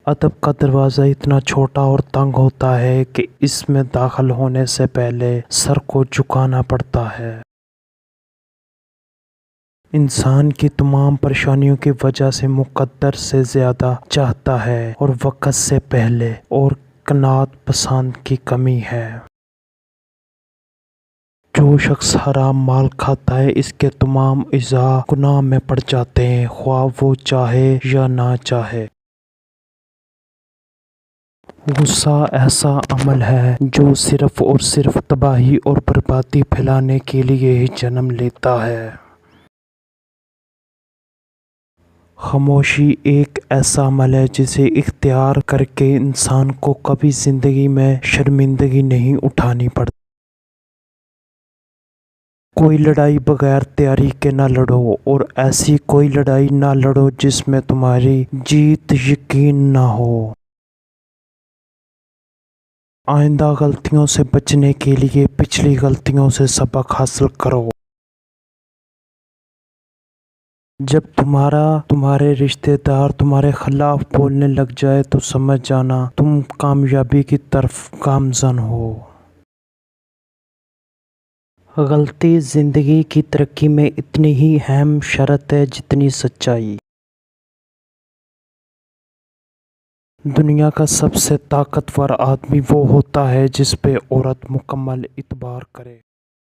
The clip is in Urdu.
ادب کا دروازہ اتنا چھوٹا اور تنگ ہوتا ہے کہ اس میں داخل ہونے سے پہلے سر کو جھکانا پڑتا ہے۔ انسان کی تمام پریشانیوں کی وجہ سے مقدر سے زیادہ چاہتا ہے اور وقت سے پہلے، اور قناعت پسند کی کمی ہے۔ جو شخص حرام مال کھاتا ہے اس کے تمام اعضاء گناہ میں پڑ جاتے ہیں، خواہ وہ چاہے یا نہ چاہے۔ غصہ ایسا عمل ہے جو صرف اور صرف تباہی اور بربادی پھیلانے کے لیے ہی جنم لیتا ہے۔ خاموشی ایک ایسا عمل ہے جسے اختیار کر کے انسان کو کبھی زندگی میں شرمندگی نہیں اٹھانی پڑتی۔ کوئی لڑائی بغیر تیاری کے نہ لڑو، اور ایسی کوئی لڑائی نہ لڑو جس میں تمہاری جیت یقین نہ ہو۔ آئندہ غلطیوں سے بچنے کے لیے پچھلی غلطیوں سے سبق حاصل کرو۔ جب تمہارے رشتہ دار تمہارے خلاف بولنے لگ جائے تو سمجھ جانا تم کامیابی کی طرف گامزن ہو۔ غلطی زندگی کی ترقی میں اتنی ہی اہم شرط ہے جتنی سچائی۔ دنیا کا سب سے طاقتور آدمی وہ ہوتا ہے جس پہ عورت مکمل اعتبار کرے۔